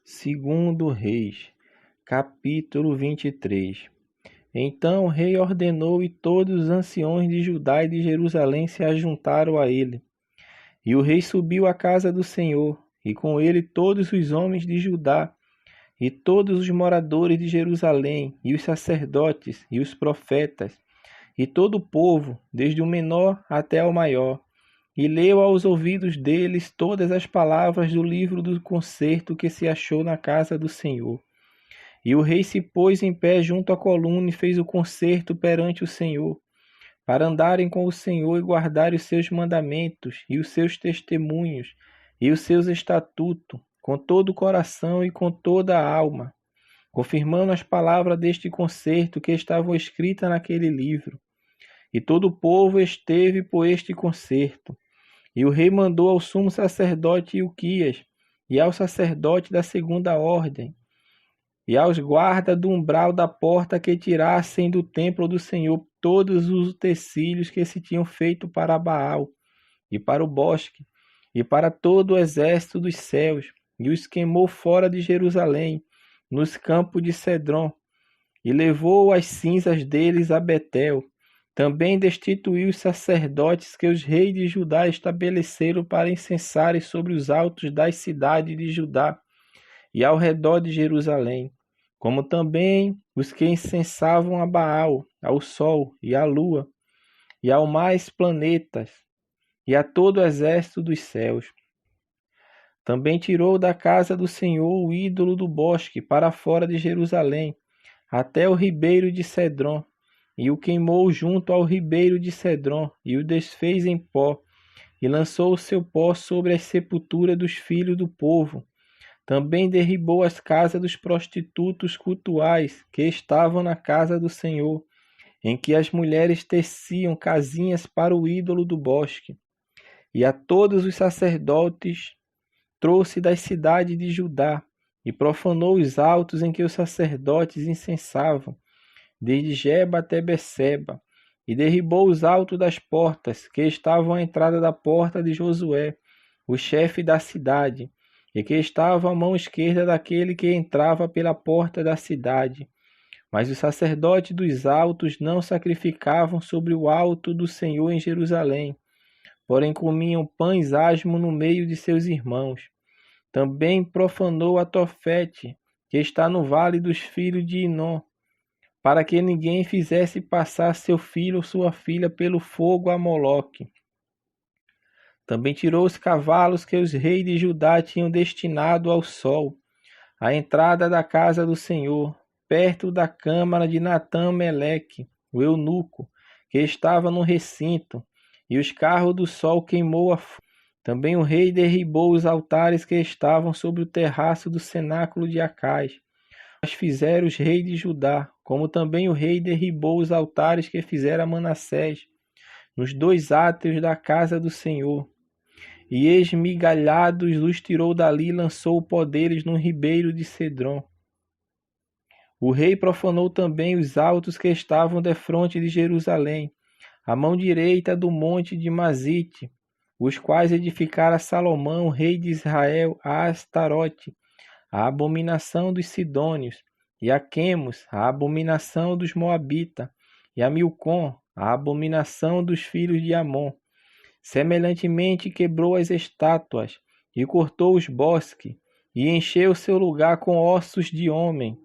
Segundo Reis, capítulo 23. Então o rei ordenou e todos os anciões de Judá e de Jerusalém se ajuntaram a ele. E o rei subiu à casa do Senhor, e com ele todos os homens de Judá, e todos os moradores de Jerusalém, e os sacerdotes, e os profetas, e todo o povo, desde o menor até ao maior, e leu aos ouvidos deles todas as palavras do livro do concerto que se achou na casa do Senhor. E o rei se pôs em pé junto à coluna e fez o concerto perante o Senhor, para andarem com o Senhor e guardarem os seus mandamentos, e os seus testemunhos, e os seus estatutos, com todo o coração e com toda a alma, confirmando as palavras deste concerto que estavam escritas naquele livro. E todo o povo esteve por este concerto. E o rei mandou ao sumo sacerdote Ilquias, e ao sacerdote da segunda ordem, e aos guardas do umbral da porta que tirassem do templo do Senhor todos os utensílios que se tinham feito para Baal, e para o bosque, e para todo o exército dos céus, e os queimou fora de Jerusalém, nos campos de Cedron, e levou as cinzas deles a Betel. Também destituiu os sacerdotes que os reis de Judá estabeleceram para incensarem sobre os altos das cidades de Judá e ao redor de Jerusalém, como também os que incensavam a Baal, ao sol e à lua, e ao mais planetas, e a todo o exército dos céus. Também tirou da casa do Senhor o ídolo do bosque para fora de Jerusalém, até o ribeiro de Cedron, e o queimou junto ao ribeiro de Cedron, e o desfez em pó, e lançou o seu pó sobre as sepulturas dos filhos do povo. Também derribou as casas dos prostitutos cultuais que estavam na casa do Senhor, em que as mulheres teciam casinhas para o ídolo do bosque. E a todos os sacerdotes trouxe das cidades de Judá, e profanou os altos em que os sacerdotes incensavam, desde Geba até Beceba, e derribou os altos das portas, que estavam à entrada da porta de Josué, o chefe da cidade, e que estava à mão esquerda daquele que entrava pela porta da cidade. Mas os sacerdotes dos altos não sacrificavam sobre o alto do Senhor em Jerusalém, porém comiam pães asmos no meio de seus irmãos. Também profanou a Tofete, que está no vale dos filhos de Inom, para que ninguém fizesse passar seu filho ou sua filha pelo fogo a Moloque. Também tirou os cavalos que os reis de Judá tinham destinado ao sol, à entrada da casa do Senhor, perto da câmara de Natã-Meleque, o eunuco, que estava no recinto, e os carros do sol queimou a fogo. Também o rei derribou os altares que estavam sobre o terraço do cenáculo de Acais. Mas fizeram os reis de Judá, como também o rei derribou os altares que fizera Manassés, nos dois átrios da casa do Senhor. E esmigalhados os tirou dali e lançou o pó deles no ribeiro de Cedron. O rei profanou também os altos que estavam defronte de Jerusalém, à mão direita do monte de Mazite, os quais edificara Salomão, rei de Israel, a Astarote, a abominação dos Sidônios, e a Quemos, a abominação dos Moabitas, e a Milcom, a abominação dos filhos de Amon. Semelhantemente quebrou as estátuas, e cortou os bosques, e encheu seu lugar com ossos de homem,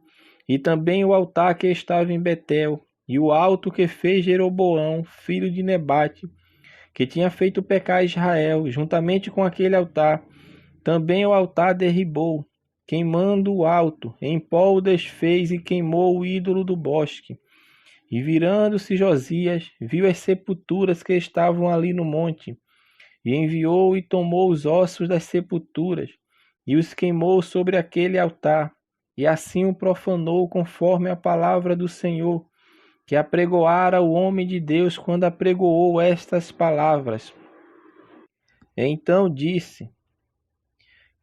e também o altar que estava em Betel, e o alto que fez Jeroboão, filho de Nebate, que tinha feito pecar Israel, juntamente com aquele altar. Também o altar derribou, queimando o alto, em pó o desfez e queimou o ídolo do bosque. E virando-se Josias, viu as sepulturas que estavam ali no monte, e enviou e tomou os ossos das sepulturas, e os queimou sobre aquele altar, e assim o profanou conforme a palavra do Senhor, que apregoara o homem de Deus quando apregoou estas palavras. Então disse: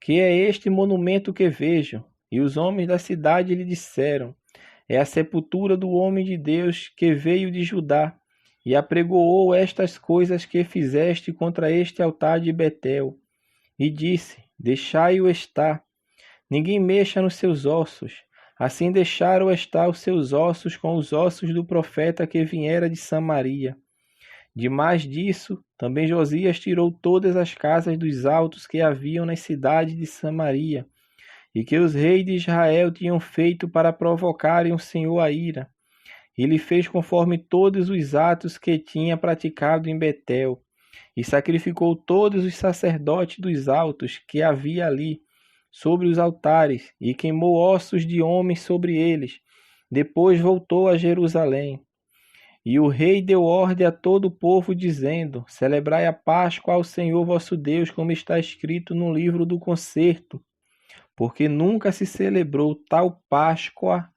que é este monumento que vejo? E os homens da cidade lhe disseram: é a sepultura do homem de Deus que veio de Judá, e apregoou estas coisas que fizeste contra este altar de Betel. E disse: deixai-o estar. ninguém mexa nos seus ossos. Assim deixaram estar os seus ossos com os ossos do profeta que viera de Samaria. Demais disso, também Josias tirou todas as casas dos altos que haviam nas cidades de Samaria, e que os reis de Israel tinham feito para provocarem o Senhor a ira. Ele fez conforme todos os atos que tinha praticado em Betel, e sacrificou todos os sacerdotes dos altos que havia ali, sobre os altares, e queimou ossos de homens sobre eles. Depois voltou a Jerusalém. E o rei deu ordem a todo o povo, dizendo: Celebrai a Páscoa ao Senhor vosso Deus, como está escrito no livro do concerto, porque nunca se celebrou tal Páscoa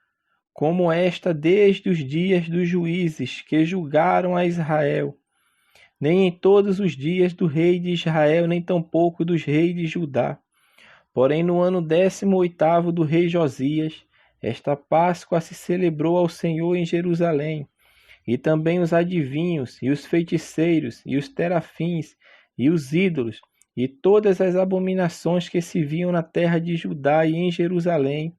como esta desde os dias dos juízes que julgaram a Israel, nem em todos os dias do rei de Israel, nem tampouco dos reis de Judá. Porém, no ano 18º do rei Josias, esta Páscoa se celebrou ao Senhor em Jerusalém, e também os adivinhos, e os feiticeiros, e os terafins, e os ídolos, e todas as abominações que se viam na terra de Judá e em Jerusalém,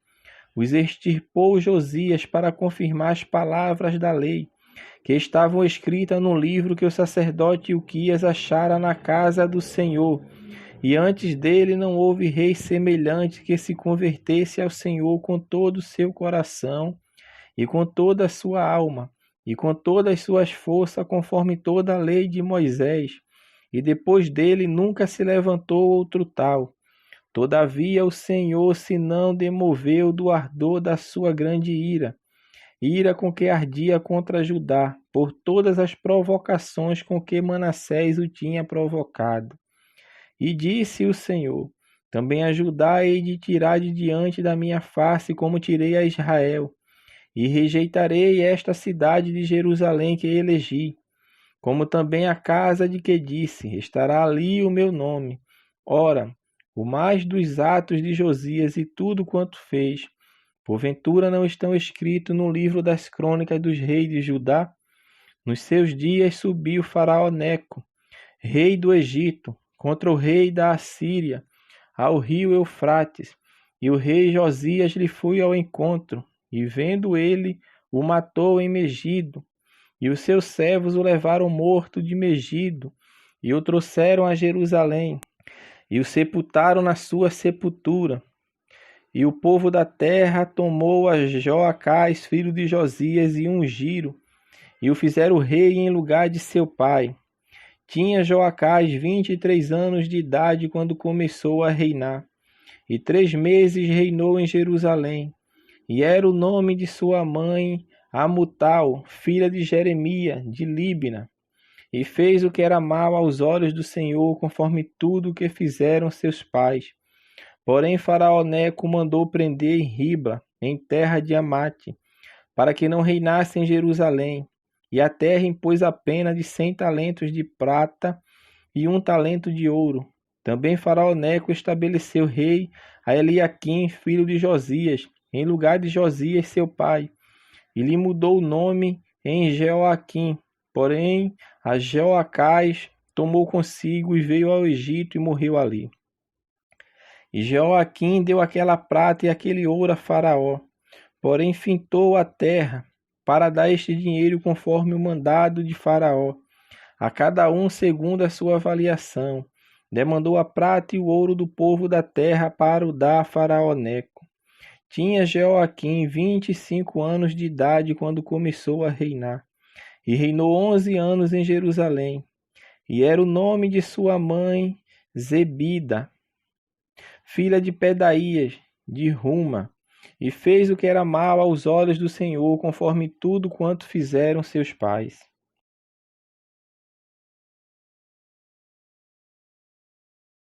os extirpou Josias para confirmar as palavras da lei, que estavam escritas no livro que o sacerdote Ilquias achara na casa do Senhor. E antes dele não houve rei semelhante que se convertesse ao Senhor com todo o seu coração, e com toda a sua alma, e com todas as suas forças, conforme toda a lei de Moisés. E depois dele nunca se levantou outro tal. Todavia o Senhor se não demoveu do ardor da sua grande ira, ira com que ardia contra Judá, por todas as provocações com que Manassés o tinha provocado. E disse o Senhor: também a Judá hei de tirar de diante da minha face, como tirei a Israel, e rejeitarei esta cidade de Jerusalém que elegi, como também a casa de que disse: estará ali o meu nome. Ora, o mais dos atos de Josias e tudo quanto fez, porventura não estão escritos no livro das crônicas dos reis de Judá? Nos seus dias subiu Faraó Neco, rei do Egito, contra o rei da Assíria, ao rio Eufrates, e o rei Josias lhe foi ao encontro, e vendo ele, o matou em Megido, e os seus servos o levaram morto de Megido, e o trouxeram a Jerusalém, e o sepultaram na sua sepultura. E o povo da terra tomou a Joacás, filho de Josias, e ungiram, e o fizeram rei em lugar de seu pai. Tinha Joacás 23 anos de idade quando começou a reinar, e 3 meses reinou em Jerusalém. E era o nome de sua mãe Amutal, filha de Jeremias, de Líbina. E fez o que era mal aos olhos do Senhor, conforme tudo o que fizeram seus pais. Porém Faraó Neco mandou prender em Ribla, em terra de Amate, para que não reinasse em Jerusalém. E a terra impôs a pena de 100 talentos de prata e 1 talento de ouro. Também Faraó Neco estabeleceu rei a Eliaquim, filho de Josias, em lugar de Josias seu pai, e lhe mudou o nome em Jeoaquim. Porém, a Jeoacás tomou consigo e veio ao Egito e morreu ali. E Jeoaquim deu aquela prata e aquele ouro a Faraó, porém fintou a terra para dar este dinheiro conforme o mandado de Faraó, a cada um segundo a sua avaliação. Demandou a prata e o ouro do povo da terra para o dar a Faraó Neco. Tinha Jeoaquim 25 anos de idade quando começou a reinar, e reinou 11 anos em Jerusalém. E era o nome de sua mãe Zebida, filha de Pedaías, de Ruma, e fez o que era mal aos olhos do Senhor, conforme tudo quanto fizeram seus pais.